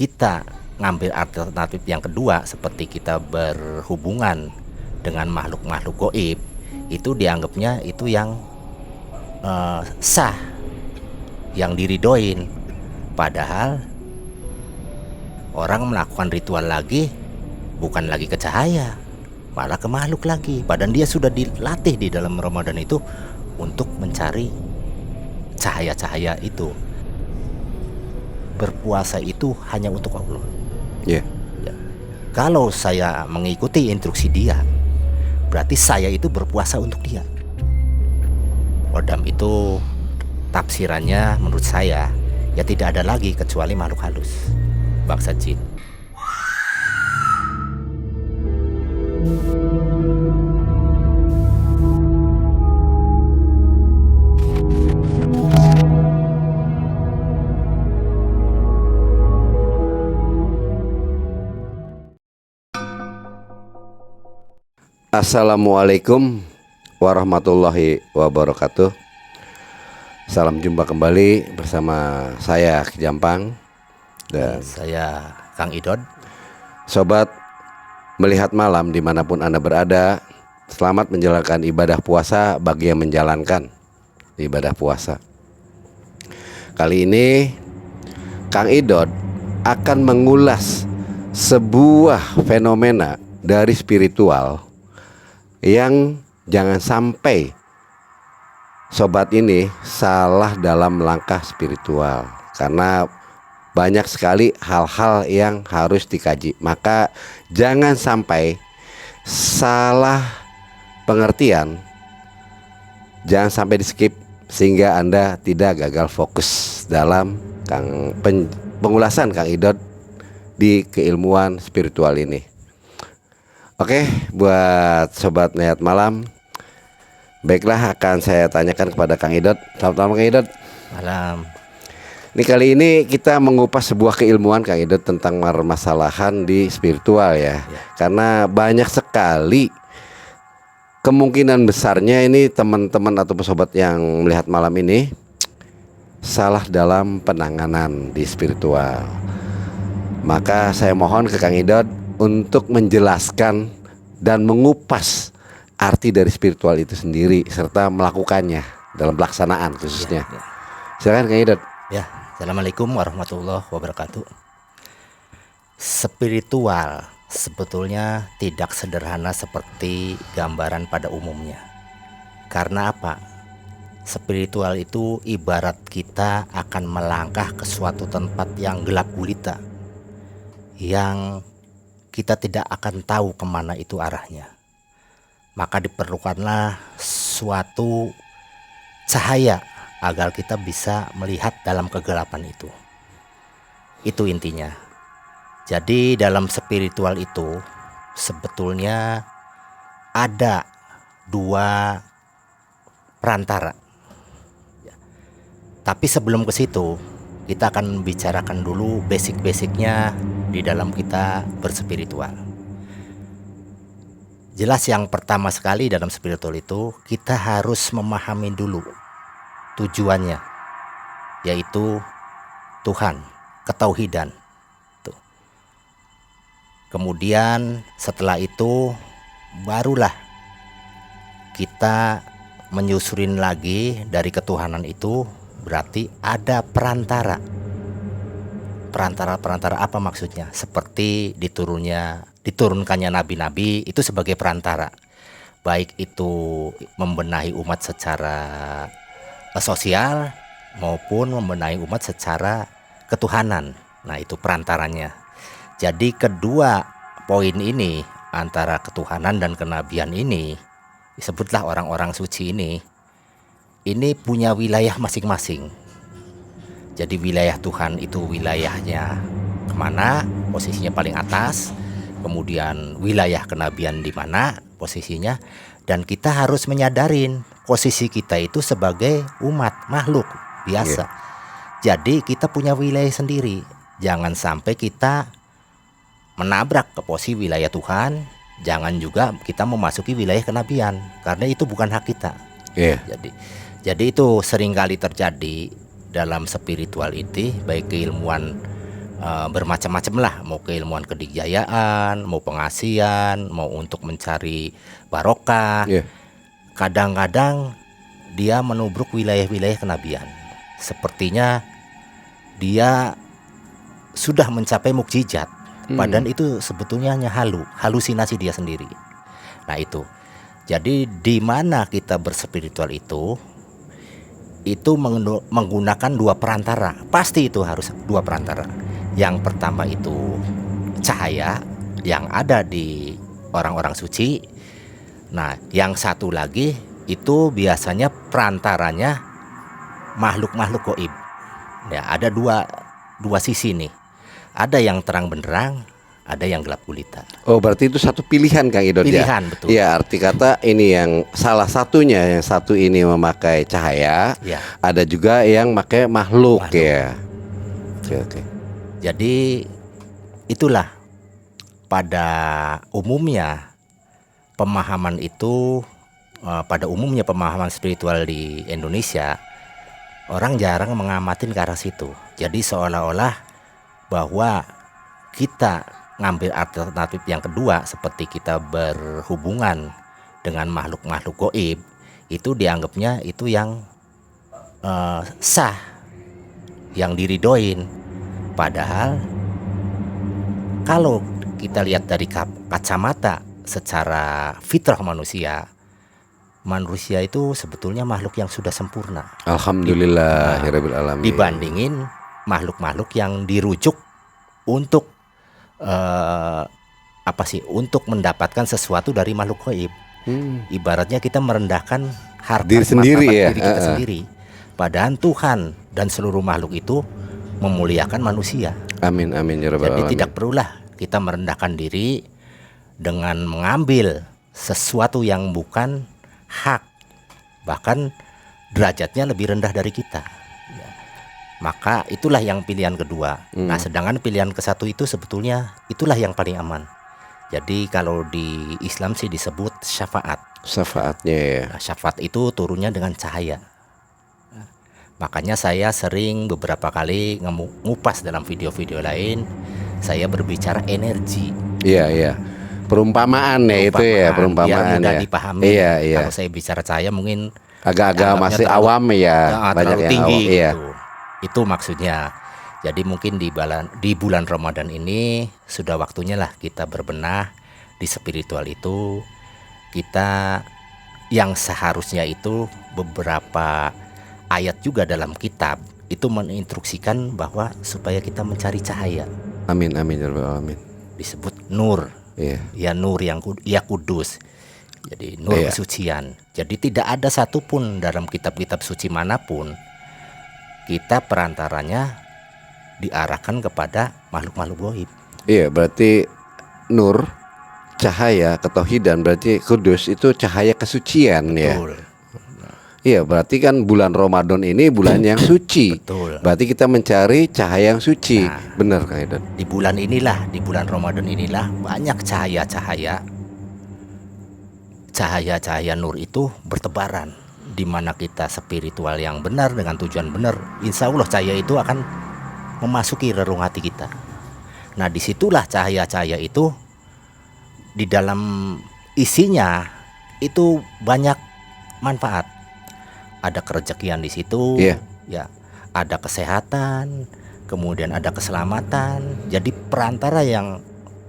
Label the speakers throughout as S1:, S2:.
S1: kita ngambil alternatif yang kedua seperti kita berhubungan dengan makhluk-makhluk goib, itu dianggapnya itu yang sah, yang diridoin. Padahal orang melakukan ritual lagi bukan lagi ke cahaya, malah ke makhluk lagi. Padahal dia sudah dilatih di dalam Ramadan itu untuk mencari cahaya-cahaya itu. Berpuasa itu hanya untuk Allah.
S2: Ya.
S1: Ya. Kalau saya mengikuti instruksi dia, berarti saya itu berpuasa untuk dia. Kodam itu tafsirannya menurut saya ya tidak ada lagi kecuali makhluk halus, bangsa jin.
S2: Assalamualaikum warahmatullahi wabarakatuh. Salam jumpa kembali bersama saya Ki Jampang dan
S1: Saya Kang Idod.
S2: sobat melihat malam dimanapun Anda berada. Selamat menjalankan ibadah puasa bagi yang menjalankan ibadah puasa. Kali ini Kang Idod akan mengulas sebuah fenomena dari spiritual yang jangan sampai sobat ini salah dalam langkah spiritual, karena banyak sekali hal-hal yang harus dikaji. Maka jangan sampai salah pengertian, jangan sampai di skip sehingga Anda tidak gagal fokus dalam pengulasan Kang Idod di keilmuan spiritual ini. Oke, buat sobat melihat malam, baiklah akan saya tanyakan kepada Kang Idod. Selamat malam Kang Idod.
S1: Malam.
S2: Ini kali ini kita mengupas sebuah keilmuan Kang Idod tentang permasalahan di spiritual ya. Karena banyak sekali kemungkinan besarnya ini teman-teman atau sobat yang melihat malam ini salah dalam penanganan di spiritual. Maka saya mohon ke Kang Idod untuk menjelaskan dan mengupas arti dari spiritual itu sendiri serta melakukannya dalam pelaksanaan khususnya. Silakan Kang Idod.
S1: Ya, Assalamualaikum warahmatullahi wabarakatuh. Spiritual sebetulnya tidak sederhana seperti gambaran pada umumnya. Karena apa? Spiritual itu ibarat kita akan melangkah ke suatu tempat yang gelap gulita, yang kita tidak akan tahu kemana itu arahnya. Maka diperlukanlah suatu cahaya agar kita bisa melihat dalam kegelapan itu. Itu intinya. Jadi dalam spiritual itu sebetulnya ada dua perantara. Tapi sebelum ke situ, kita akan bicarakan dulu basic-basicnya di dalam kita berspiritual. Jelas yang pertama sekali dalam spiritual itu kita harus memahami dulu tujuannya, yaitu Tuhan, ketauhidan. Tuh. Kemudian setelah itu barulah kita menyusurin lagi dari ketuhanan itu, berarti ada perantara. Perantara apa maksudnya? Seperti diturunkannya nabi-nabi itu sebagai perantara. Baik itu membenahi umat secara sosial maupun membenahi umat secara ketuhanan. Nah, itu perantaranya. Jadi kedua poin ini antara ketuhanan dan kenabian ini, disebutlah orang-orang suci ini punya wilayah masing-masing. Jadi wilayah Tuhan itu wilayahnya kemana, posisinya paling atas. Kemudian wilayah kenabian di mana posisinya. Dan kita harus menyadarin posisi kita itu sebagai umat makhluk biasa. Jadi kita punya wilayah sendiri. Jangan sampai kita menabrak ke posisi wilayah Tuhan. Jangan juga kita memasuki wilayah kenabian, karena itu bukan hak kita. Jadi itu seringkali terjadi dalam spiritual itu, baik keilmuan bermacam-macam lah, mau keilmuan kedikjayaan, mau pengasihan, mau untuk mencari barokah.
S2: Iya.
S1: Kadang-kadang dia menubruk wilayah-wilayah kenabian. Sepertinya dia sudah mencapai mukjizat, padahal itu sebetulnya hanya halusinasi dia sendiri. Nah itu, jadi di mana kita berspiritual itu menggunakan dua perantara. Pasti itu harus dua perantara. Yang pertama itu cahaya yang ada di orang-orang suci. Nah, yang satu lagi itu biasanya perantaranya makhluk-makhluk gaib. Ya, ada dua sisi nih. Ada yang terang benderang, ada yang gelap gulita.
S2: Oh, berarti itu satu pilihan Kang Idot ya?
S1: Pilihan, betul.
S2: Iya, arti kata ini yang salah satunya, yang satu ini memakai cahaya,
S1: Ya.
S2: ada juga yang pakai makhluk ya. Oke.
S1: Jadi itulah pada umumnya pemahaman itu, pada umumnya pemahaman spiritual di Indonesia, orang jarang mengamatin ke arah situ. Jadi seolah-olah bahwa kita ngambil alternatif yang kedua, seperti kita berhubungan dengan makhluk-makhluk gaib, itu dianggapnya itu yang sah, yang diridoin. Padahal kalau kita lihat dari kacamata secara fitrah manusia itu sebetulnya makhluk yang sudah sempurna.
S2: Alhamdulillahirabbil alamin.
S1: Dibandingin makhluk-makhluk yang dirujuk untuk untuk mendapatkan sesuatu dari makhluk gaib. Ibaratnya kita merendahkan harkat
S2: Diri sendiri
S1: martabat
S2: ya.
S1: diri kita sendiri. Padahal Tuhan dan seluruh makhluk itu memuliakan manusia.
S2: Amin ya rabbal
S1: Jadi
S2: alamin.
S1: tidak perlulah kita merendahkan diri dengan mengambil sesuatu yang bukan hak, bahkan derajatnya lebih rendah dari kita. Ya. Maka itulah yang pilihan kedua. Nah, sedangkan pilihan ke satu itu sebetulnya itulah yang paling aman. Jadi kalau di Islam sih disebut syafaat.
S2: Syafaatnya ya.
S1: Nah, syafaat itu turunnya dengan cahaya. Makanya saya sering beberapa kali ngupas dalam video-video lain, saya berbicara energi.
S2: Iya. Perumpamaan ya itu ya,
S1: Biar
S2: perumpamaan
S1: mudah
S2: ya.
S1: dipahami.
S2: Iya.
S1: Kalau saya bicara cahaya mungkin
S2: Agak-agak
S1: dianggapnya
S2: masih
S1: terlalu-
S2: awam ya, banyak
S1: terlalu
S2: yang
S1: tinggi
S2: awam. Iya.
S1: gitu. Itu maksudnya. Jadi mungkin di bulan Ramadan ini sudah waktunya lah kita berbenah di spiritual itu. Kita yang seharusnya itu beberapa ayat juga dalam kitab itu menginstruksikan bahwa supaya kita mencari cahaya.
S2: Amin ya rabbal alamin.
S1: Disebut nur.
S2: Iya.
S1: Ya nur yang ya kudus. Jadi nur
S2: Iya.
S1: kesucian. Jadi tidak ada satupun dalam kitab-kitab suci manapun kita perantaranya diarahkan kepada makhluk-makhluk gaib.
S2: Iya, berarti nur, cahaya ketauhidan, berarti kudus itu cahaya kesucian ya.
S1: Betul.
S2: Iya, berarti kan bulan Ramadan ini bulan yang suci.
S1: Betul.
S2: Berarti kita mencari cahaya yang suci.
S1: Nah.
S2: Benar Kang Idot.
S1: Di bulan Ramadan inilah banyak cahaya nur itu bertebaran. Di mana kita spiritual yang benar dengan tujuan benar, insya Allah cahaya itu akan memasuki relung hati kita. Nah, disitulah cahaya-cahaya itu di dalam isinya itu banyak manfaat. Ada kerezekian di situ,
S2: Iya.
S1: ya, ada kesehatan, kemudian ada keselamatan. Jadi perantara yang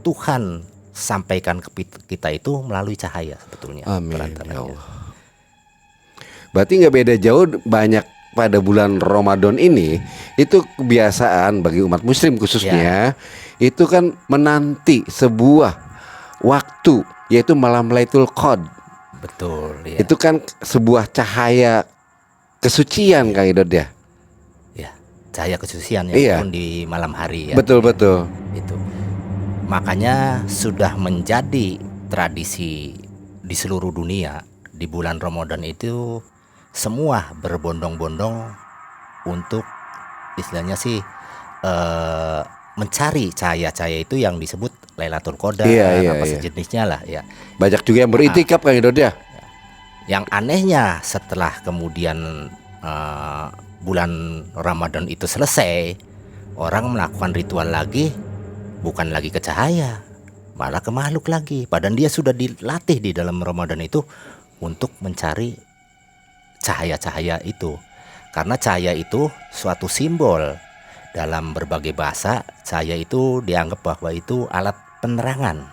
S1: Tuhan sampaikan ke kita itu melalui cahaya sebetulnya.
S2: Amin
S1: perantaranya.
S2: ya Allah. Berarti nggak beda jauh, banyak pada bulan Ramadan ini itu kebiasaan bagi umat muslim khususnya itu kan menanti sebuah waktu, yaitu malam Lailatul Qadar.
S1: Betul, ya.
S2: Itu kan sebuah cahaya kesucian Kang Idot ya.
S1: Ya, cahaya kesucian yang
S2: Iya.
S1: turun di malam hari ya.
S2: Betul.
S1: Itu. Makanya sudah menjadi tradisi di seluruh dunia di bulan Ramadan itu semua berbondong-bondong untuk istilahnya sih mencari cahaya-cahaya itu yang disebut Lailatul Qadar,
S2: Iya.
S1: sejenisnya lah ya.
S2: Banyak juga yang beritikaf Kang Idot ya.
S1: Yang anehnya setelah kemudian bulan Ramadan itu selesai, orang melakukan ritual lagi, bukan lagi ke cahaya, malah ke makhluk lagi. Padahal dia sudah dilatih di dalam Ramadan itu untuk mencari cahaya-cahaya itu. Karena cahaya itu suatu simbol. Dalam berbagai bahasa, cahaya itu dianggap bahwa itu alat penerangan.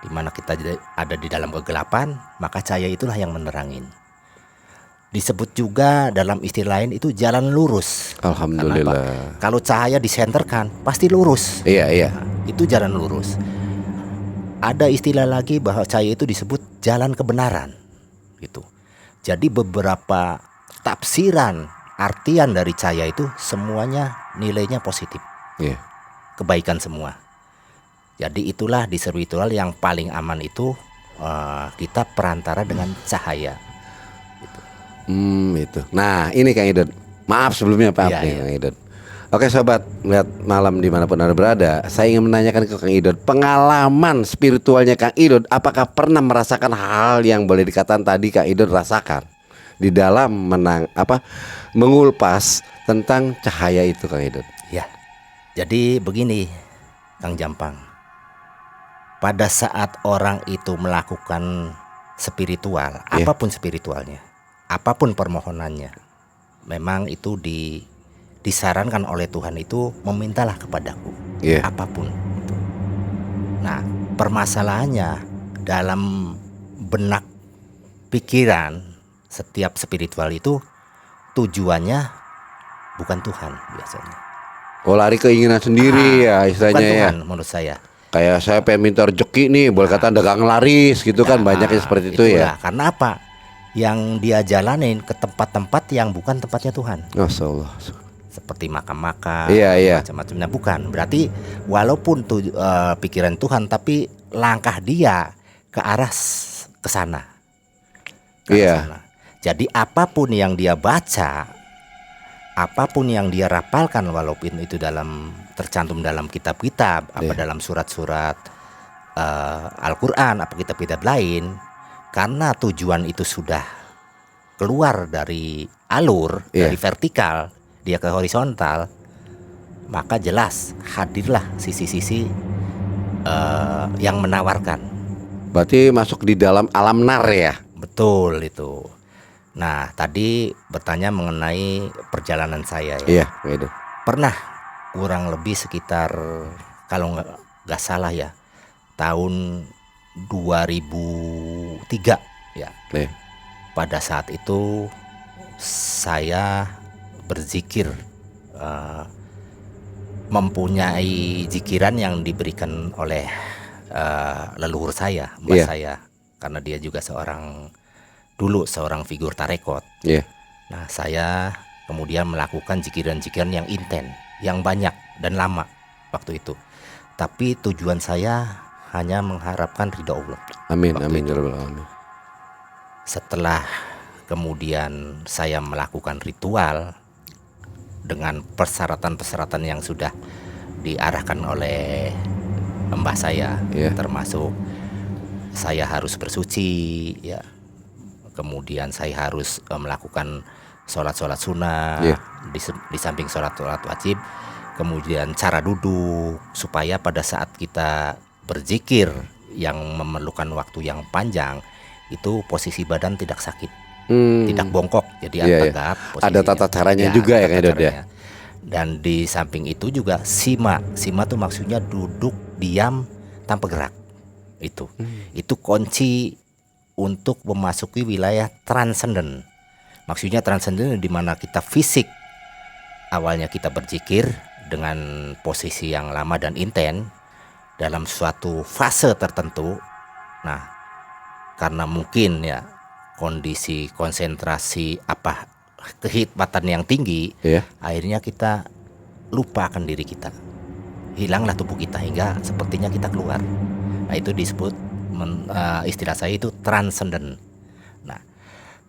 S1: Di mana kita ada di dalam kegelapan, maka cahaya itulah yang menerangin. Disebut juga dalam istilah lain itu jalan lurus.
S2: Alhamdulillah.
S1: Kenapa? Kalau cahaya disenterkan pasti lurus.
S2: Iya.
S1: Nah, itu jalan lurus. Ada istilah lagi bahwa cahaya itu disebut jalan kebenaran. Gitu. Jadi beberapa tafsiran artian dari cahaya itu semuanya nilainya positif.
S2: Iya.
S1: Kebaikan semua. Jadi itulah di spiritual yang paling aman itu kita perantara dengan cahaya.
S2: Itu. Nah, ini Kang Idut. Maaf sebelumnya Pak
S1: Iya.
S2: Kang Idut. Oke sobat, lihat malam dimanapun Anda berada, saya ingin menanyakan ke Kang Idut, pengalaman spiritualnya Kang Idut, apakah pernah merasakan hal yang boleh dikatakan tadi Kang Idut rasakan di dalam mengulpas tentang cahaya itu Kang Idut?
S1: Ya. Jadi begini, Kang Jampang. Pada saat orang itu melakukan spiritual, apapun spiritualnya, apapun permohonannya, memang itu disarankan oleh Tuhan itu memintalah kepadaku, apapun itu. Nah, permasalahannya dalam benak pikiran setiap spiritual itu tujuannya bukan Tuhan biasanya.
S2: Oh, lari keinginan sendiri ya istilahnya
S1: bukan Tuhan,
S2: ya.
S1: Menurut saya.
S2: Kayak saya pengen minta rezeki nih, boleh kata dagang laris gitu kan, banyak yang seperti itu ya.
S1: Karena apa? Yang dia jalanin ke tempat-tempat yang bukan tempatnya Tuhan.
S2: Masya Allah.
S1: Seperti makam-makam,
S2: Iya.
S1: macam-macamnya bukan. Berarti walaupun pikiran Tuhan, tapi langkah dia ke arah ke sana.
S2: Iya.
S1: Jadi apapun yang dia baca, apapun yang dia rapalkan, walaupun itu tercantum dalam kitab-kitab, dalam surat-surat Al-Quran, apa kitab-kitab lain, karena tujuan itu sudah keluar dari alur, dari vertikal, dia ke horizontal, maka jelas hadirlah sisi-sisi yang menawarkan.
S2: Berarti masuk di dalam alam nar ya?
S1: Betul itu. Nah, tadi bertanya mengenai perjalanan saya ya.
S2: Iya, gitu.
S1: Pernah kurang lebih sekitar, kalau nggak salah ya, tahun 2003 ya. Pada saat itu saya berzikir, mempunyai zikiran yang diberikan oleh leluhur saya, mbah saya, karena dia juga seorang figur tarekot. Nah, saya kemudian melakukan zikiran-zikiran yang intens, yang banyak dan lama waktu itu. Tapi tujuan saya hanya mengharapkan ridho Allah.
S2: Amin.
S1: Setelah kemudian saya melakukan ritual dengan persyaratan-persyaratan yang sudah diarahkan oleh mbah saya, termasuk saya harus bersuci ya. Kemudian saya harus melakukan sholat sunnah, di samping sholat wajib. Kemudian cara duduk, supaya pada saat kita berzikir yang memerlukan waktu yang panjang, itu posisi badan tidak sakit, tidak bongkok, jadi tegap.
S2: Ada tata caranya juga ya kan.
S1: Dan di samping itu juga sima tuh maksudnya duduk diam tanpa gerak. Itu kunci untuk memasuki wilayah transenden. Maksudnya transenden di mana kita fisik awalnya kita berzikir dengan posisi yang lama dan intens dalam suatu fase tertentu. Nah, karena mungkin ya kondisi konsentrasi kehikmatan yang tinggi, akhirnya kita lupa akan diri kita. Hilanglah tubuh kita hingga sepertinya kita keluar. Nah, itu disebut istilah saya itu transenden. Nah,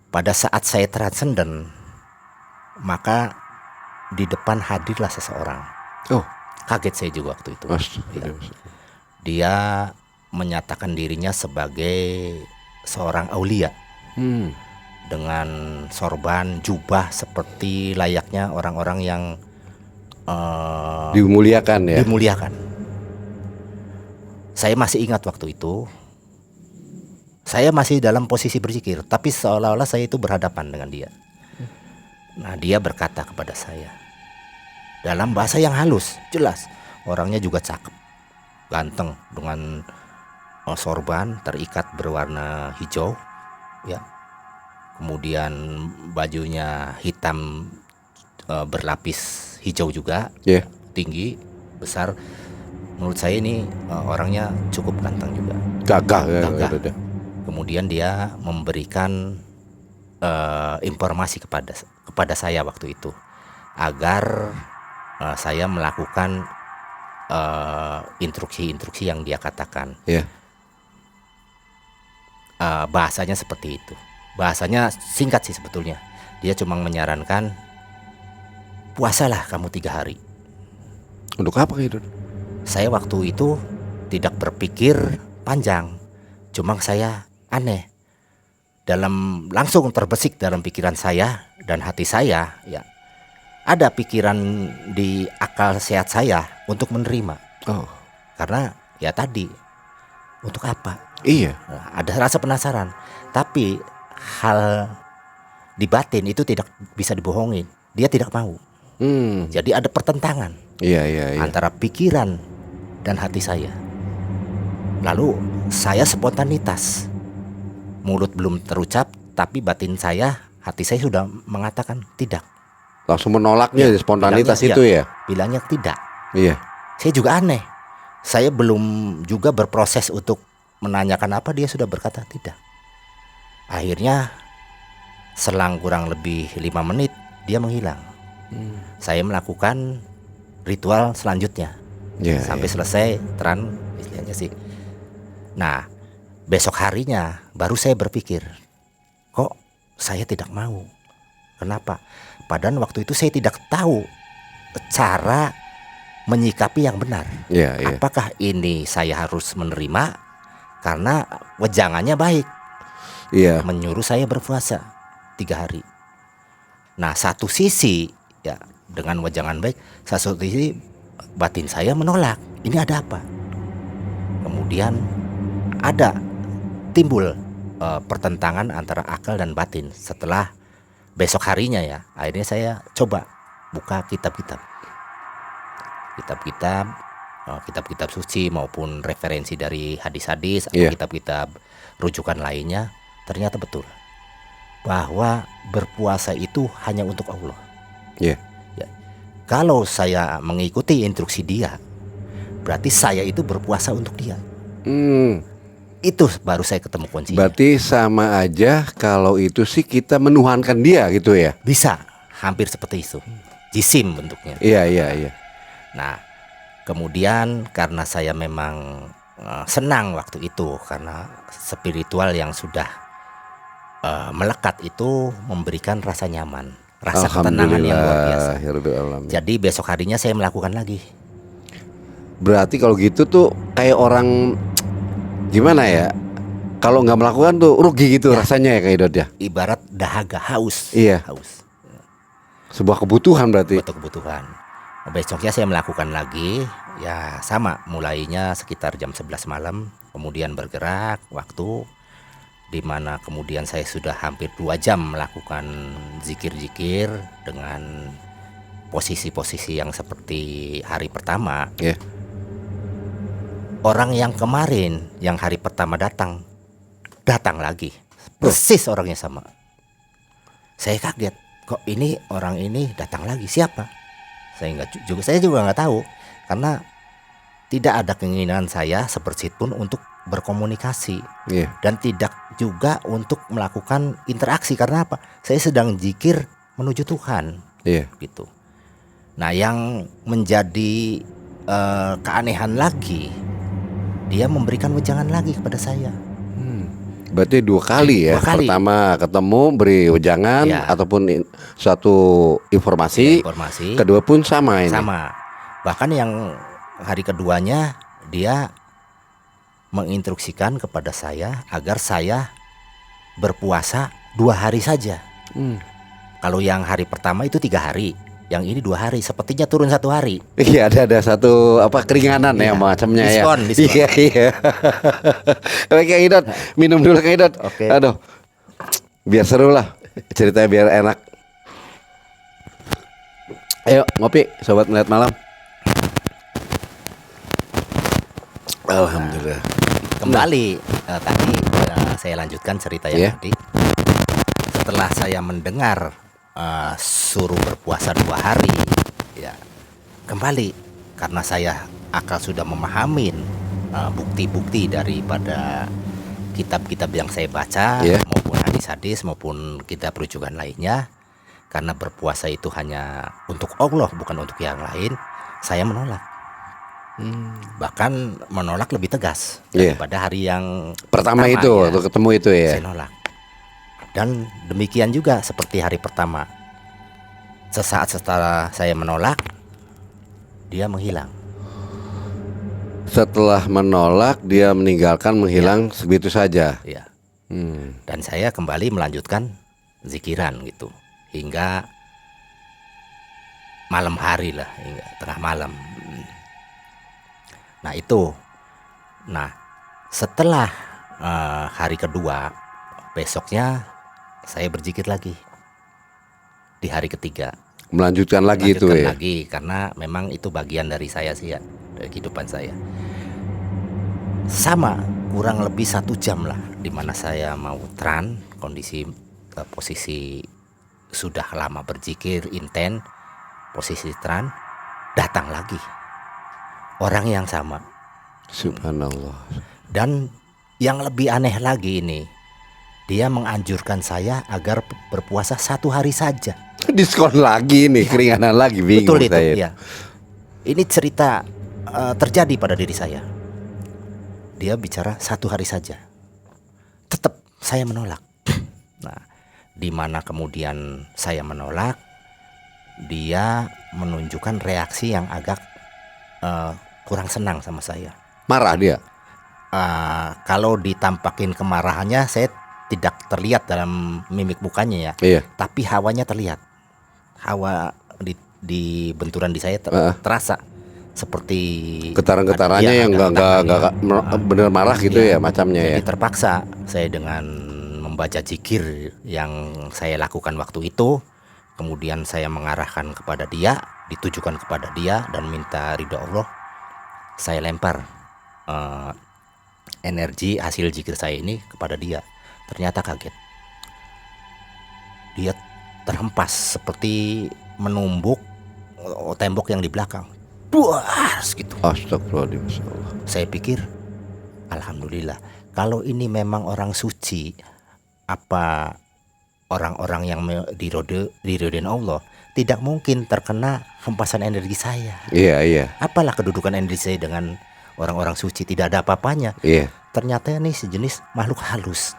S1: pada saat saya transenden, maka di depan hadirlah seseorang. Kaget saya juga waktu itu. Dia menyatakan dirinya sebagai seorang aulia, dengan sorban, jubah seperti layaknya orang-orang yang
S2: Dimuliakan ya.
S1: dimuliakan. Saya masih ingat waktu itu, saya masih dalam posisi berzikir, tapi seolah-olah saya itu berhadapan dengan dia. Nah, dia berkata kepada saya dalam bahasa yang halus, jelas. Orangnya juga cakep, ganteng, dengan sorban terikat berwarna hijau, ya. Kemudian bajunya hitam, berlapis hijau juga,
S2: Ya.
S1: tinggi, besar. Menurut saya ini orangnya cukup ganteng juga.
S2: Gagah ya.
S1: Gagah.
S2: Gitu.
S1: Kemudian dia memberikan informasi kepada saya waktu itu agar saya melakukan instruksi-instruksi yang dia katakan.
S2: Ya.
S1: Bahasanya seperti itu. Bahasanya singkat sih sebetulnya. Dia cuma menyarankan, puasalah kamu 3 hari.
S2: Untuk apa gitu?
S1: Saya waktu itu tidak berpikir panjang, cuma saya aneh. Langsung terbesit dalam pikiran saya dan hati saya, ya, ada pikiran di akal sehat saya untuk menerima.
S2: Oh.
S1: Karena ya tadi, untuk apa?
S2: Iya.
S1: Nah, ada rasa penasaran. Tapi hal di batin itu tidak bisa dibohongin. Dia tidak mau. Jadi ada pertentangan
S2: Iya.
S1: antara pikiran dan hati saya. Lalu saya spontanitas, mulut belum terucap, tapi batin saya, hati saya sudah mengatakan tidak.
S2: Langsung menolaknya
S1: Ya,
S2: spontanitas
S1: bilangnya,
S2: itu ya.
S1: Bilangnya tidak.
S2: Iya.
S1: Saya juga aneh. Saya belum juga berproses untuk menanyakan apa, dia sudah berkata tidak. Akhirnya selang kurang lebih 5 menit dia menghilang. Saya melakukan ritual selanjutnya.
S2: Ya,
S1: Sampai
S2: ya.
S1: selesai terang istilahnya sih. Nah, besok harinya baru saya berpikir, kok saya tidak mau? Kenapa? Padahal waktu itu saya tidak tahu cara menyikapi yang benar.
S2: Iya, iya.
S1: Apakah ini saya harus menerima karena wejangannya baik,
S2: Iya.
S1: menyuruh saya berpuasa 3 hari. Nah, satu sisi ya dengan wejangan baik, satu sisi batin saya menolak. Ini ada apa? Kemudian ada timbul pertentangan antara akal dan batin. Setelah besok harinya ya, akhirnya saya coba buka kitab-kitab suci maupun referensi dari hadis-hadis atau
S2: Iya.
S1: kitab-kitab rujukan lainnya. Ternyata betul bahwa berpuasa itu hanya untuk Allah.
S2: Iya.
S1: Ya. Kalau saya mengikuti instruksi dia, berarti saya itu berpuasa untuk dia. Itu baru saya ketemu kuncinya.
S2: Berarti sama aja kalau itu sih kita menuhankan dia gitu ya.
S1: Bisa hampir seperti itu. Jisim bentuknya.
S2: Iya.
S1: Nah, kemudian karena saya memang senang waktu itu, karena spiritual yang sudah melekat itu memberikan rasa nyaman, rasa ketenangan yang luar biasa.
S2: Alhamdulillah.
S1: Jadi besok harinya saya melakukan lagi.
S2: Berarti kalau gitu tuh kayak orang gimana ya? Kalau nggak melakukan tuh rugi gitu rasanya ya Kak Idot ya.
S1: Ibarat dahaga, haus.
S2: Iya.
S1: Haus.
S2: Sebuah kebutuhan berarti.
S1: Untuk kebutuhan. Besoknya saya melakukan lagi, ya sama, mulainya sekitar jam 11 malam, kemudian bergerak waktu di mana kemudian saya sudah hampir 2 jam melakukan zikir-zikir dengan posisi-posisi yang seperti hari pertama.
S2: Iya.
S1: Orang yang kemarin, yang hari pertama datang lagi, persis orangnya sama. Saya kaget, kok ini orang ini datang lagi, siapa? Saya juga nggak tahu, karena tidak ada keinginan saya seperti pun untuk berkomunikasi.
S2: Iya.
S1: Dan tidak juga untuk melakukan interaksi, karena apa? Saya sedang zikir menuju Tuhan.
S2: Iya.
S1: Gitu. Nah, yang menjadi keanehan lagi, dia memberikan wejangan lagi kepada saya.
S2: Berarti 2 kali ya.
S1: 2 kali.
S2: Pertama ketemu beri wejangan
S1: Ya.
S2: ataupun suatu informasi.
S1: Informasi.
S2: Kedua pun sama ini.
S1: Sama. Bahkan yang hari keduanya dia menginstruksikan kepada saya agar saya berpuasa 2 hari saja. Kalau yang hari pertama itu 3 hari, Yang ini 2 hari, sepertinya turun 1 hari.
S2: Iya, ada satu apa keringanan ya
S1: Iya,
S2: macamnya
S1: diskon,
S2: ya.
S1: diskon.
S2: Iya, iya. Oke, Kang Idot, minum dulu Kang Idot.
S1: Oke.
S2: Aduh. Biar seru lah. Ceritanya biar enak. Ayo ngopi, sobat melihat malam. Alhamdulillah.
S1: Kembali tadi saya lanjutkan cerita yang
S2: Iya.
S1: tadi. Setelah saya mendengar suruh berpuasa 2 hari, ya kembali karena saya akal sudah memahamin bukti-bukti daripada kitab-kitab yang saya baca,
S2: Iya.
S1: maupun hadis-hadis maupun kitab rujukan lainnya. Karena berpuasa itu hanya untuk Allah, bukan untuk yang lain. Saya menolak. Bahkan menolak lebih tegas
S2: Iya.
S1: daripada hari yang
S2: Pertama itu
S1: ya.
S2: waktu ketemu itu ya.
S1: Saya nolak. Dan demikian juga seperti hari pertama. Sesaat setelah saya menolak, dia menghilang.
S2: Setelah menolak dia meninggalkan menghilang segitu saja.
S1: Ya.
S2: Hmm.
S1: Dan saya kembali melanjutkan zikiran gitu hingga malam hari lah, hingga tengah malam. Nah itu. Nah setelah hari kedua, besoknya saya berzikir lagi. Di hari ketiga
S2: Melanjutkan lagi itu
S1: melanjutkan
S2: ya.
S1: lagi karena memang itu bagian dari saya sih ya, dari kehidupan saya. Sama kurang lebih 1 jam lah, dimana saya mau kondisi posisi sudah lama berzikir inten, posisi datang lagi orang yang sama.
S2: Subhanallah.
S1: Dan yang lebih aneh lagi ini, dia menganjurkan saya agar berpuasa 1 hari saja.
S2: Diskon lagi nih, keringanan lagi, bingung
S1: Betul itu,
S2: saya.
S1: ya. Ini cerita terjadi pada diri saya. Dia bicara 1 hari saja. Tetap saya menolak. Nah, di mana kemudian saya menolak, dia menunjukkan reaksi yang agak kurang senang sama saya.
S2: Marah dia.
S1: Kalau ditampakin kemarahannya, saya tidak terlihat dalam mimik mukanya ya.
S2: Iya.
S1: Tapi hawanya terlihat. Hawa di benturan di saya terasa seperti
S2: Getaran-getarannya
S1: ada-
S2: yang
S1: ada
S2: enggak
S1: tangannya.
S2: bener marah gitu
S1: Iya.
S2: ya macamnya ya.
S1: Jadi terpaksa saya dengan membaca zikir yang saya lakukan waktu itu, kemudian saya mengarahkan kepada dia, ditujukan kepada dia dan minta ridho Allah. Saya lempar energi hasil zikir saya ini kepada dia. Ternyata kaget. Dia terhempas seperti menumbuk tembok yang di belakang. Buas gitu.
S2: Astagfirullahaladzim.
S1: Saya pikir alhamdulillah, kalau ini memang orang suci, apa orang-orang yang diridhoin Allah tidak mungkin terkena hempasan energi saya.
S2: Iya, iya.
S1: Apalah kedudukan energi saya dengan orang-orang suci, tidak ada apa-apanya.
S2: Iya.
S1: Ternyata ini sejenis makhluk halus.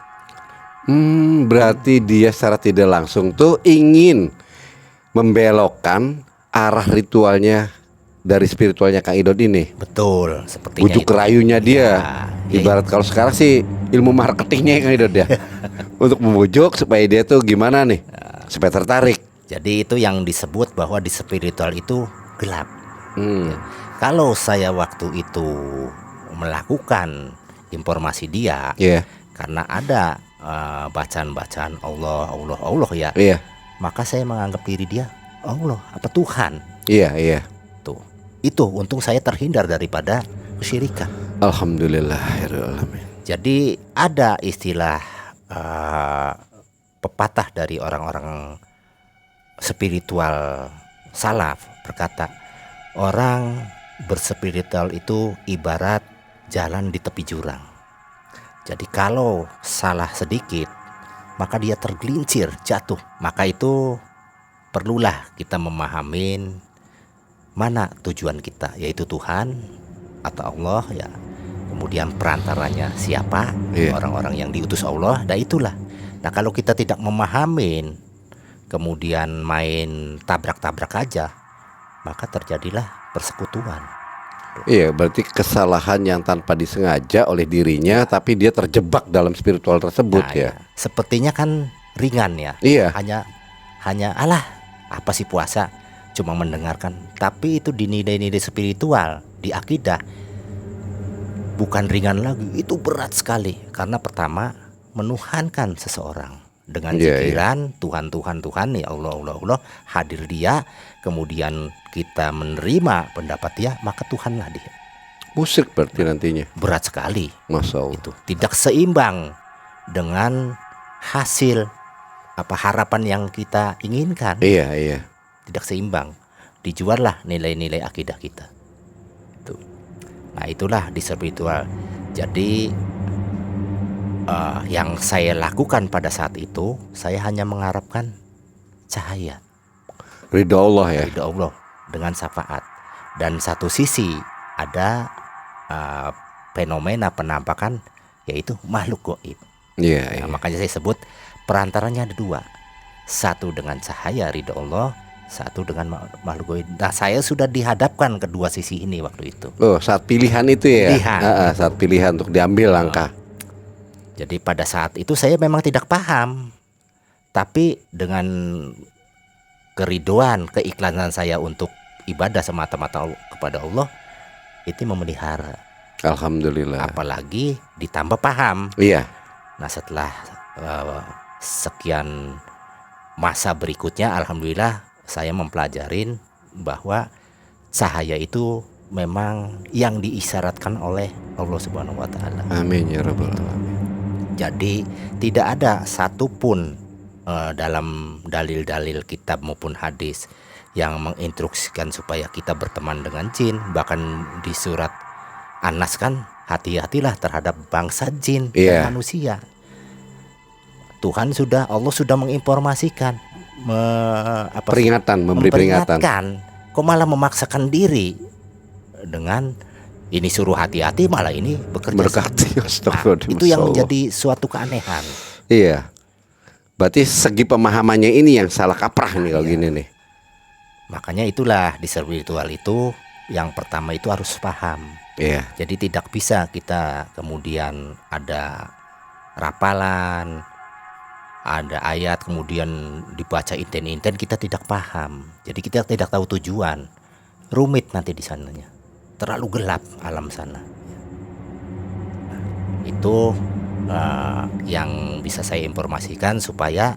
S2: Berarti dia secara tidak langsung tuh ingin membelokkan arah ritualnya dari spiritualnya Kang Idot ini.
S1: Betul, sepertinya
S2: Bujuk
S1: itu.
S2: rayunya dia.
S1: Ya,
S2: Ibarat kalau sekarang sih ilmu marketingnya Kang Idot ya. Untuk membujuk supaya dia tuh gimana nih? Supaya tertarik.
S1: jadi itu yang disebut bahwa di spiritual itu gelap.
S2: Hmm.
S1: Kalau saya waktu itu melakukan informasi dia,
S2: Iya.
S1: karena ada bacaan-bacaan Allah ya,
S2: Iya.
S1: maka saya menganggap diri dia Allah, apa Tuhan.
S2: Iya, iya.
S1: Tuh, itu untung saya terhindar daripada kesyirikan.
S2: Alhamdulillahirrahmanirrahim.
S1: Jadi ada istilah pepatah dari orang-orang spiritual salaf berkata, orang berspiritual itu ibarat jalan di tepi jurang. Jadi kalau salah sedikit, maka dia tergelincir, jatuh. Maka itu perlulah kita memahamin mana tujuan kita, yaitu Tuhan atau Allah ya. Kemudian perantaranya siapa?
S2: Iya.
S1: Orang-orang yang diutus Allah. Dan itulah. Nah kalau kita tidak memahamin, kemudian main tabrak-tabrak aja, maka terjadilah persekutuan.
S2: Iya, berarti kesalahan yang tanpa disengaja oleh dirinya, tapi dia terjebak dalam spiritual tersebut
S1: Nah,
S2: ya.
S1: sepertinya kan ringan ya.
S2: Iya.
S1: Hanya alah, apa sih puasa? cuma mendengarkan, tapi itu di nilai-nilai spiritual, di akidah bukan ringan lagi, itu berat sekali. Karena pertama menuhankan seseorang dengan
S2: Iya, iya.
S1: pikiran Tuhan, ya Allah, hadir dia, kemudian kita menerima pendapat dia, maka Tuhanlah dia.
S2: Musyrik berarti nantinya.
S1: Berat sekali.
S2: Masya Allah.
S1: Itu tidak seimbang dengan hasil harapan yang kita inginkan.
S2: Iya, iya.
S1: Tidak seimbang. Dijuallah nilai-nilai akidah kita. Itu. Nah, itulah di spiritual. Jadi yang saya lakukan pada saat itu, saya hanya mengharapkan cahaya
S2: Ridho Allah ya.
S1: ridha Allah dengan syafaat. Dan satu sisi ada fenomena penampakan, yaitu makhluk gaib.
S2: Iya, iya.
S1: Nah, makanya saya sebut perantaranya ada dua. Satu dengan cahaya ridha Allah, satu dengan makhluk gaib. Nah, saya sudah dihadapkan kedua sisi ini waktu itu.
S2: Oh, saat pilihan itu ya.
S1: Pilihan.
S2: Saat pilihan untuk diambil langkah.
S1: Jadi pada saat itu saya memang tidak paham, tapi dengan keriduan, keikhlasan saya untuk ibadah semata-mata kepada Allah, itu memelihara.
S2: Alhamdulillah.
S1: Apalagi ditambah paham.
S2: Iya.
S1: Nah, setelah sekian masa berikutnya, alhamdulillah saya mempelajarin bahwa cahaya itu memang yang diisyaratkan oleh Allah Subhanahu wa taala.
S2: Amin ya rabbal alamin.
S1: Jadi tidak ada satupun dalam dalil-dalil kitab maupun hadis yang menginstruksikan supaya kita berteman dengan jin. Bahkan di surat An-Nas kan, hati-hatilah terhadap bangsa jin
S2: Iya.
S1: dan manusia. Allah sudah menginformasikan,
S2: Memberi peringatan.
S1: Kok malah memaksakan diri dengan ini suruh hati-hati, malah ini bekerja.
S2: Berkati.
S1: Nah, itu yang menjadi suatu keanehan.
S2: Iya. Berarti segi pemahamannya ini yang salah kaprah nih kalau gini nih.
S1: Makanya itulah di spiritual itu yang pertama itu harus paham.
S2: Iya.
S1: Jadi tidak bisa kita kemudian ada rapalan, ada ayat kemudian dibaca inten-inten, kita tidak paham. Jadi kita tidak tahu tujuan. Rumit nanti di sananya. Terlalu gelap alam sana. Nah, itu yang bisa saya informasikan supaya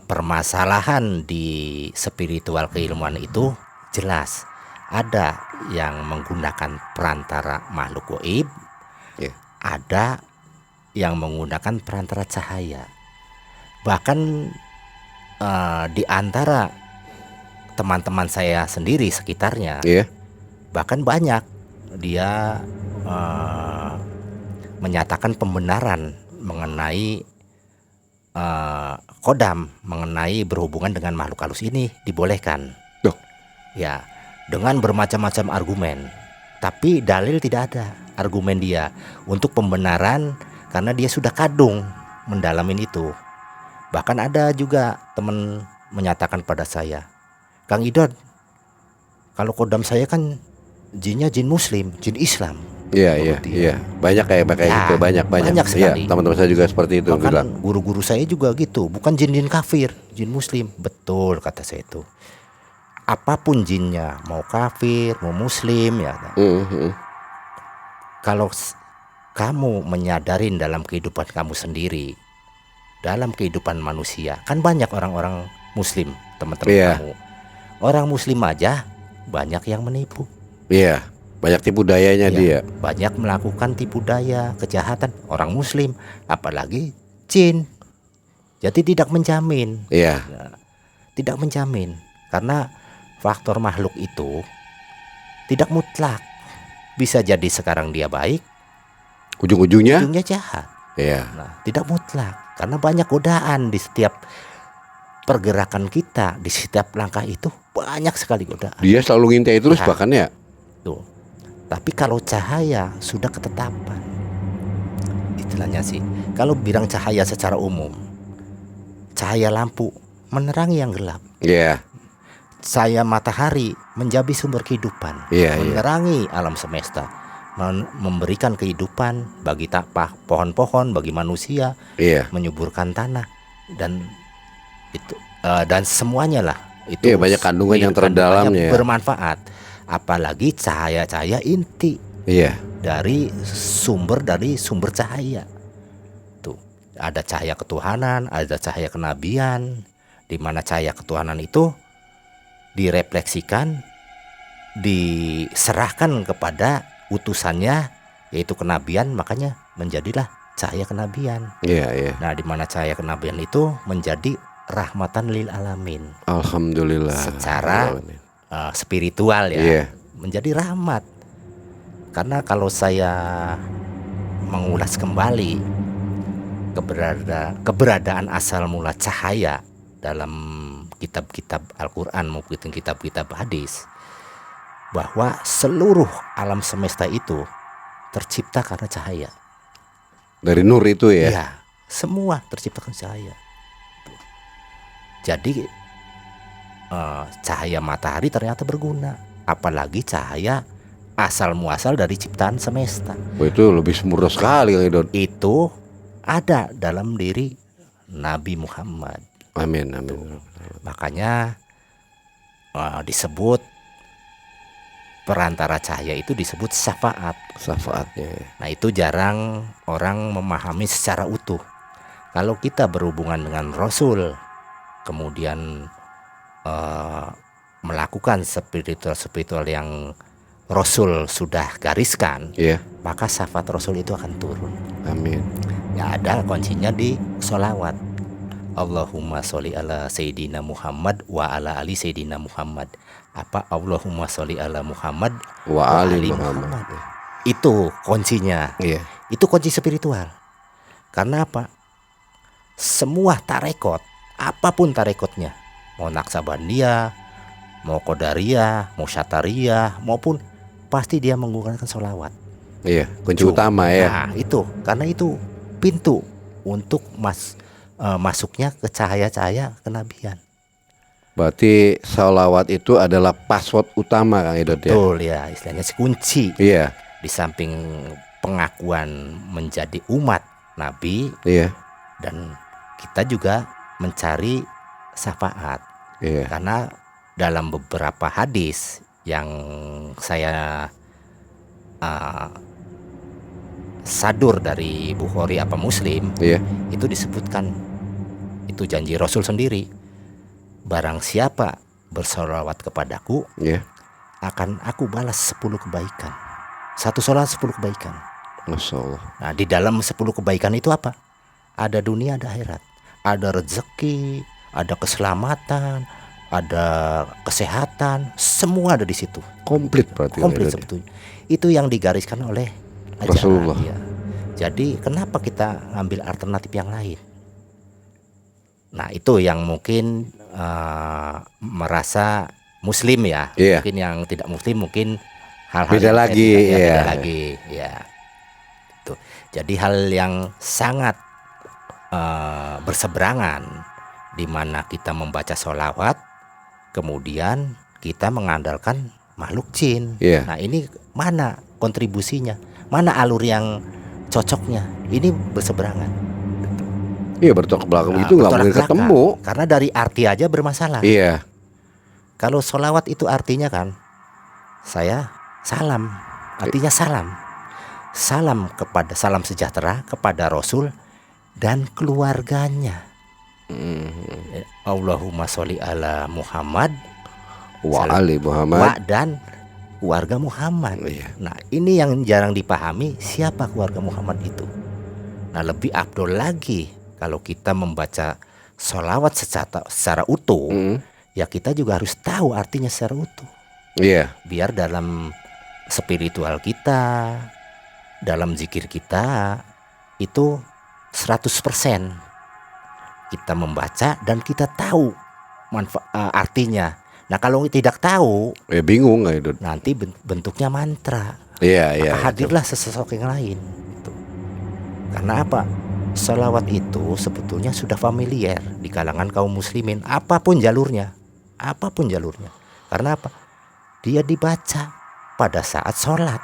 S1: permasalahan di spiritual keilmuan itu jelas. Ada yang menggunakan perantara makhluk gaib,
S2: Yeah.
S1: ada yang menggunakan perantara cahaya. Bahkan di antara teman-teman saya sendiri sekitarnya,
S2: Iya.
S1: bahkan banyak dia menyatakan pembenaran mengenai kodam, mengenai berhubungan dengan makhluk halus ini dibolehkan.
S2: Loh.
S1: Ya, dengan bermacam-macam argumen. Tapi dalil tidak ada argumen dia untuk pembenaran, karena dia sudah kadung mendalamin itu. Bahkan ada juga teman menyatakan pada saya, Kang Idon, kalau kodam saya kan jinnya jin muslim, jin Islam.
S2: Iya. Banyak kayak gitu, banyak.
S1: Banyak sekali.
S2: Iya, teman-teman saya juga seperti itu bilang.
S1: Bahkan guru-guru saya juga gitu, bukan jin kafir, jin muslim. Betul kata saya itu. Apapun jinnya, mau kafir, mau muslim ya. Kalau kamu menyadarin dalam kehidupan kamu sendiri, dalam kehidupan manusia, kan banyak orang-orang muslim, teman-teman kamu. Orang muslim aja banyak yang menipu.
S2: Iya, banyak tipu dayanya dia.
S1: Banyak melakukan tipu daya, kejahatan orang muslim, apalagi jin. Jadi tidak menjamin.
S2: Iya.
S1: Tidak menjamin, karena faktor makhluk itu tidak mutlak. Bisa jadi sekarang dia baik,
S2: Ujung-ujungnya
S1: jahat.
S2: iya.
S1: Nah, tidak mutlak, karena banyak godaan di setiap pergerakan kita, di setiap langkah itu banyak sekali godaan.
S2: Dia selalu ngintai terus
S1: Ya.
S2: bahkan ya.
S1: Tuh. Tapi kalau cahaya sudah ketetapan, istilahnya sih, kalau bilang cahaya secara umum, cahaya lampu menerangi yang gelap.
S2: Iya.
S1: Cahaya matahari menjadi sumber kehidupan, menerangi alam semesta, memberikan kehidupan bagi pohon-pohon, bagi manusia,
S2: Iya.
S1: menyuburkan tanah, dan itu dan semuanya lah Itu
S2: Iya, banyak kandungan yang
S1: kandungannya
S2: terdalamnya ya.
S1: bermanfaat. Apalagi cahaya-cahaya inti
S2: Iya.
S1: dari sumber cahaya. Tuh, ada cahaya ketuhanan, ada cahaya kenabian, di mana cahaya ketuhanan itu direfleksikan, diserahkan kepada utusannya, yaitu kenabian, makanya menjadilah cahaya kenabian.
S2: Iya, iya.
S1: Nah, di mana cahaya kenabian itu menjadi rahmatan lil alamin
S2: Alhamdulillah.
S1: secara spiritual ya,
S2: Iya.
S1: menjadi rahmat. Karena kalau saya mengulas kembali keberadaan asal mula cahaya dalam kitab-kitab Al-Quran maupun kitab-kitab hadis, bahwa seluruh alam semesta itu tercipta karena cahaya.
S2: Dari nur itu ya.
S1: Ya, semua terciptakan cahaya. Jadi cahaya matahari ternyata berguna, apalagi cahaya asal muasal dari ciptaan semesta.
S2: Itu lebih sempurna sekali Kang Idon.
S1: Itu ada dalam diri Nabi Muhammad.
S2: Amin, amin.
S1: Makanya disebut perantara cahaya itu disebut syafaat.
S2: Syafaatnya.
S1: Nah, itu jarang orang memahami secara utuh. Kalau kita berhubungan dengan Rasul, kemudian melakukan spiritual yang Rasul sudah gariskan,
S2: Iya.
S1: maka syafaat Rasul itu akan turun.
S2: Amin.
S1: Ya, ada kuncinya di sholawat. Allahumma sholli ala Sayyidina Muhammad wa ala ali Sayyidina Muhammad. Apa Allahumma sholli ala Muhammad
S2: Wa ali Muhammad.
S1: Itu kuncinya.
S2: Iya.
S1: Itu kunci spiritual. Karena apa? Semua tarekot, apapun tarekotnya, mau Naksabandia, mau Qadariyah, mau Syatariyah, maupun pasti dia menggunakan sholawat.
S2: Iya, kunci utama ya.
S1: Nah, itu karena itu pintu untuk masuknya ke cahaya-cahaya kenabian.
S2: Berarti sholawat itu adalah password utama Kang Idon ya.
S1: Betul ya, istilahnya si kunci.
S2: Iya.
S1: Di samping pengakuan menjadi umat Nabi,
S2: Iya.
S1: dan kita juga mencari syafaat.
S2: Iya.
S1: Karena dalam beberapa hadis yang saya sadur dari Bukhari apa Muslim,
S2: Iya.
S1: itu disebutkan, itu janji Rasul sendiri, barang siapa bersolawat kepadaku,
S2: Iya.
S1: akan aku balas 10 kebaikan. Satu sholat 10 kebaikan.
S2: Masya Allah.
S1: Nah, di dalam 10 kebaikan itu apa? Ada dunia, ada akhirat. Ada rezeki, ada keselamatan, ada kesehatan, semua ada di situ.
S2: Komplit berarti.
S1: Komplit sebetulnya. Itu yang digariskan oleh ajaran.
S2: Rasulullah.
S1: Ya. Jadi kenapa kita ngambil alternatif yang lain? Nah, itu yang mungkin merasa Muslim ya.
S2: Iya.
S1: Mungkin yang tidak Muslim mungkin hal-hal
S2: Beda
S1: yang
S2: lagi,
S1: beda
S2: ya.
S1: lagi, ya. Tuh. Jadi hal yang sangat berseberangan, di mana kita membaca sholawat, kemudian kita mengandalkan makhluk jin.
S2: Iya.
S1: Nah, ini mana kontribusinya? Mana alur yang cocoknya? Ini berseberangan.
S2: Iya, bertolak belakang
S1: Nah,
S2: itu nggak
S1: bertolak
S2: mungkin
S1: belakang.
S2: ketemu.
S1: Karena dari arti aja bermasalah.
S2: Iya.
S1: Kalau sholawat itu artinya kan, saya salam, artinya salam. Salam sejahtera kepada Rasul dan keluarganya. Allahumma sholli ala Muhammad
S2: Wa
S1: Salam.
S2: ali Muhammad.
S1: wa dan keluarga Muhammad.
S2: Iya.
S1: Nah, ini yang jarang dipahami, siapa keluarga Muhammad itu. Nah, lebih afdol lagi kalau kita membaca sholawat secara utuh, ya kita juga harus tahu artinya secara utuh.
S2: Iya.
S1: Biar dalam spiritual kita, dalam zikir kita itu 100% kita membaca dan kita tahu artinya. Nah, kalau tidak tahu,
S2: Ya bingung nggak itu?
S1: nanti bentuknya mantra.
S2: Iya, iya.
S1: Maka hadirlah sesosok yang lain. Gitu. Karena apa? Sholawat itu sebetulnya sudah familiar di kalangan kaum muslimin, apapun jalurnya. Karena apa? Dia dibaca pada saat sholat.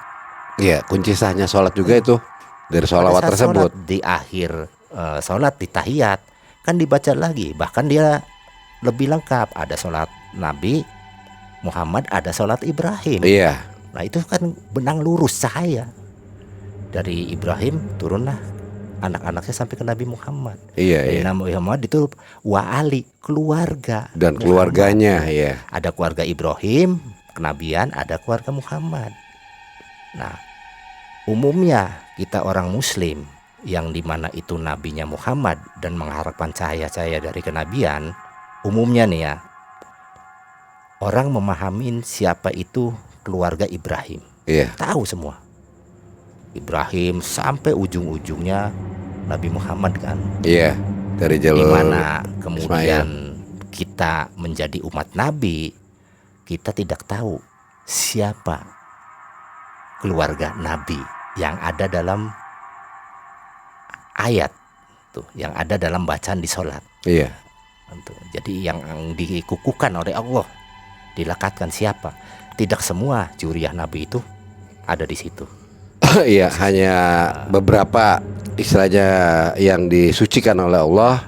S2: Iya, kunci sahnya sholat juga itu dari sholawat
S1: Pada saat
S2: tersebut.
S1: sholat, di akhir sholat, di tahiyat kan dibaca lagi. Bahkan dia lebih lengkap. Ada sholat Nabi Muhammad ada sholat Ibrahim.
S2: Iya.
S1: Nah itu kan benang lurus cahaya. Dari Ibrahim turunlah anak-anaknya sampai ke Nabi Muhammad.
S2: Iya,
S1: Dari
S2: iya.
S1: Nabi Muhammad itu wa ali, keluarga.
S2: Dan
S1: Muhammad.
S2: keluarganya, ya.
S1: Ada keluarga Ibrahim, kenabian, ada keluarga Muhammad. Nah, umumnya kita orang Muslim yang dimana itu nabinya Muhammad dan mengharapkan cahaya-cahaya dari kenabian, umumnya nih ya, orang memahamin siapa itu keluarga Ibrahim.
S2: Iya.
S1: Tahu semua. Ibrahim sampai ujung-ujungnya Nabi Muhammad kan.
S2: Iya. Dari jalur
S1: Dimana kemudian kita menjadi umat Nabi, kita tidak tahu siapa keluarga Nabi yang ada dalam ayat tuh, yang ada dalam bacaan di sholat.
S2: Iya.
S1: Tuh. Jadi yang dikukuhkan oleh Allah, dilekatkan siapa? Tidak semua juriyah Nabi itu ada di situ.
S2: Iya, hanya beberapa istilahnya yang disucikan oleh Allah.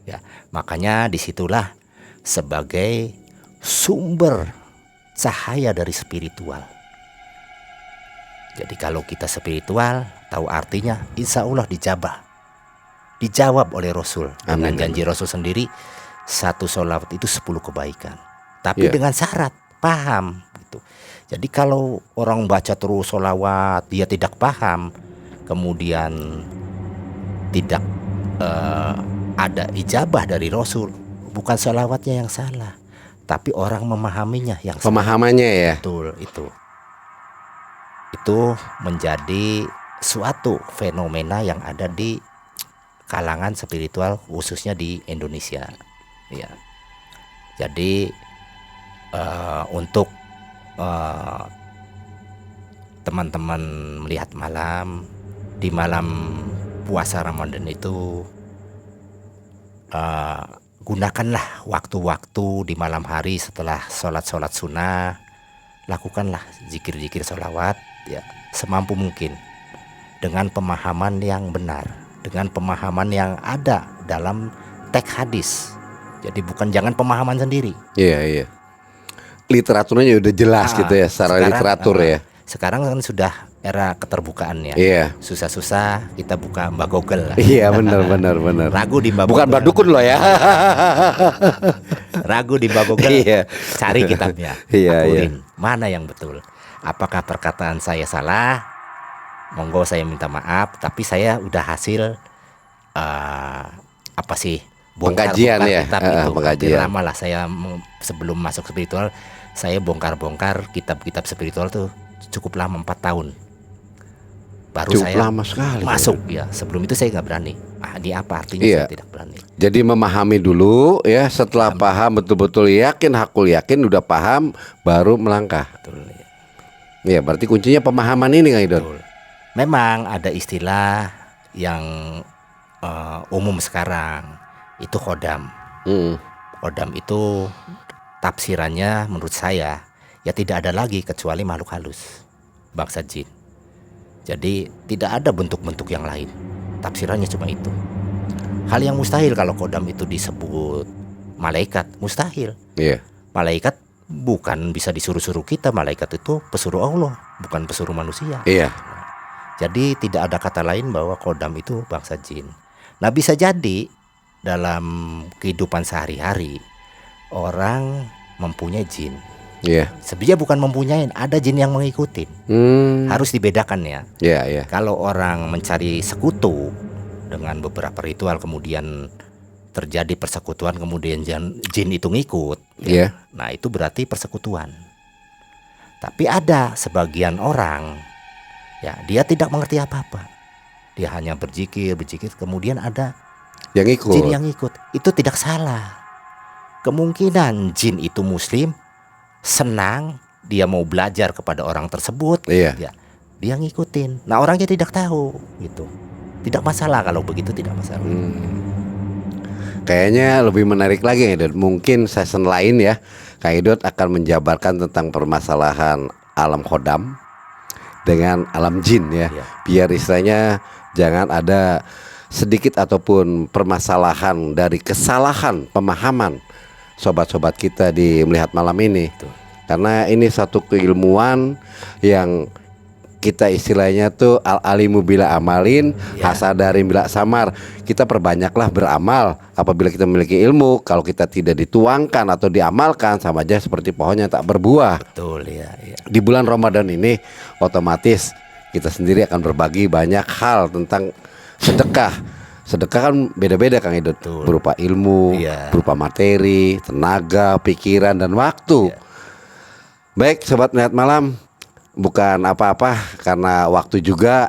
S1: Ya, makanya disitulah sebagai sumber cahaya dari spiritual. Jadi kalau kita spiritual, tahu artinya, insya Allah dijawab oleh Rasul. Dengan
S2: Amin,
S1: janji
S2: amin.
S1: Rasul sendiri, satu sholawat itu 10 kebaikan. Tapi
S2: Iya.
S1: dengan syarat paham gitu. Jadi kalau orang baca terus sholawat, dia tidak paham, kemudian tidak ada ijabah dari Rasul, bukan sholawatnya yang salah, tapi orang memahaminya yang salah.
S2: Pemahamannya ya.
S1: Betul, itu menjadi suatu fenomena yang ada di kalangan spiritual, khususnya di Indonesia. Ya, jadi untuk teman-teman melihat malam di malam puasa Ramadan itu, gunakanlah waktu-waktu di malam hari setelah sholat sunnah, lakukanlah zikir-zikir sholawat ya semampu mungkin dengan pemahaman yang benar, dengan pemahaman yang ada dalam teks hadis. Jadi jangan pemahaman sendiri.
S2: Iya, iya. Literaturnya udah jelas gitu ya, secara
S1: Sekarang,
S2: literatur ya.
S1: Sekarang kan sudah era keterbukaan ya.
S2: Iya.
S1: Susah-susah kita buka Mbak Google lah.
S2: Iya, benar.
S1: Ragu di Mbak
S2: Bukan
S1: Google.
S2: Mbak Dukun loh ya.
S1: Ragu di Mbak Google.
S2: Iya.
S1: Cari kitabnya.
S2: Iya,
S1: Akurin mana yang betul. Apakah perkataan saya salah? Monggo saya minta maaf, tapi saya udah hasil
S2: Pengkajian ya,
S1: kitab itu.
S2: pengkajian.
S1: Hampir lama lah saya sebelum masuk spiritual, saya bongkar-bongkar kitab-kitab spiritual tuh cukup lama, 4 tahun. Baru
S2: Cukup
S1: saya
S2: lama sekali.
S1: masuk ya. Sebelum itu saya nggak berani. Ini apa artinya?
S2: Iya.
S1: Saya tidak berani.
S2: Jadi memahami dulu ya, setelah paham betul-betul yakin, hakul yakin udah paham, baru melangkah.
S1: Betul ya.
S2: Ya, berarti kuncinya pemahaman ini Kang Idon.
S1: Betul. Memang ada istilah yang umum sekarang, itu khodam. Khodam itu tafsirannya menurut saya ya tidak ada lagi kecuali makhluk halus, bangsa jin. Jadi tidak ada bentuk-bentuk yang lain. Tafsirannya cuma itu. Hal yang mustahil kalau khodam itu disebut malaikat, mustahil.
S2: Iya.
S1: Malaikat bukan bisa disuruh-suruh kita, malaikat itu pesuruh Allah, bukan pesuruh manusia.
S2: Iya.
S1: Jadi tidak ada kata lain bahwa khodam itu bangsa jin. Nah, bisa jadi dalam kehidupan sehari-hari orang mempunyai jin.
S2: Iya.
S1: Sebenarnya bukan mempunyai, ada jin yang mengikuti. Harus dibedakan ya.
S2: Iya, iya.
S1: Kalau orang mencari sekutu dengan beberapa ritual, kemudian terjadi persekutuan, kemudian jin itu ngikut ya.
S2: Iya.
S1: Nah itu berarti persekutuan. Tapi ada sebagian orang ya, dia tidak mengerti apa-apa. Dia hanya berzikir, kemudian ada
S2: Yang ikut.
S1: jin yang ikut. Itu tidak salah. Kemungkinan jin itu muslim, senang, dia mau belajar kepada orang tersebut,
S2: Iya.
S1: ya, dia ngikutin. Nah orangnya tidak tahu gitu. Tidak masalah kalau begitu, tidak masalah.
S2: Kayaknya lebih menarik lagi ya, Idot. Mungkin season lain ya, Kang Idot akan menjabarkan tentang permasalahan alam khodam dengan alam jin ya.
S1: Iya.
S2: Biar istilahnya jangan ada sedikit ataupun permasalahan dari kesalahan pemahaman sobat-sobat kita di melihat malam ini.
S1: Betul.
S2: Karena ini satu keilmuan yang kita istilahnya tuh al-alimu bila amalin, hasadarim bila samar. Kita perbanyaklah beramal apabila kita memiliki ilmu. Kalau kita tidak dituangkan atau diamalkan, sama aja seperti pohon yang tak berbuah.
S1: Betul ya, ya.
S2: Di bulan Ramadan ini otomatis kita sendiri akan berbagi banyak hal tentang sedekah. Sedekah kan beda-beda Kang Idut, berupa ilmu, berupa materi, tenaga, pikiran, dan waktu. Baik Sobat Melihat Malam, bukan apa-apa karena waktu juga,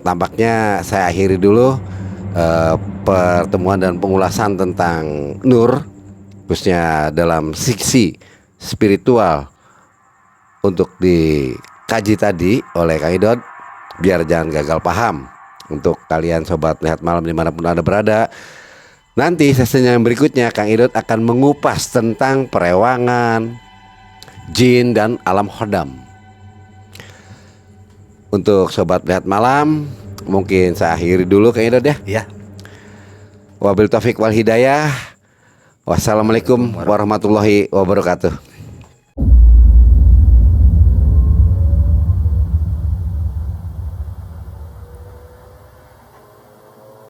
S2: tampaknya saya akhiri dulu pertemuan dan pengulasan tentang nur, khususnya dalam sisi spiritual untuk dikaji tadi oleh Kang Idot, biar jangan gagal paham. Untuk kalian Sobat Melihat Malam dimanapun Anda berada, nanti sesinya yang berikutnya Kang Idot akan mengupas tentang perewangan, jin, dan alam khodam. Untuk Sobat Melihat Malam, mungkin saya akhiri dulu Kang Idot ya.
S1: Ya.
S2: Wabil taufik wal hidayah. Wassalamualaikum warahmatullahi wabarakatuh.